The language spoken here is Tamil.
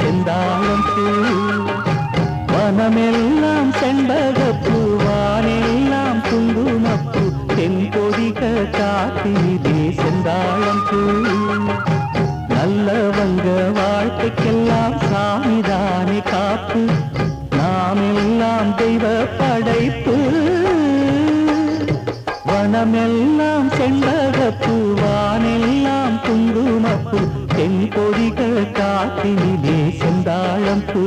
செந்தாழம் பூ வனமெல்லாம் செண்பகப்பூ வானெல்லாம் குங்குமப்பூ தென்பொதிக காத்தினிலே செந்தாழம் பூ நல்லவங்க வாழ்க்கைக்கெல்லாம் சாமிதானே காப்பு நாம் எல்லாம் தெய்வ படைப்பு வனமெல்லாம் செண்பகப்பூ வானெல்லாம் குங்குமப்பூ தென்பொதிக காத்தினிலே செந்தாழம் பூ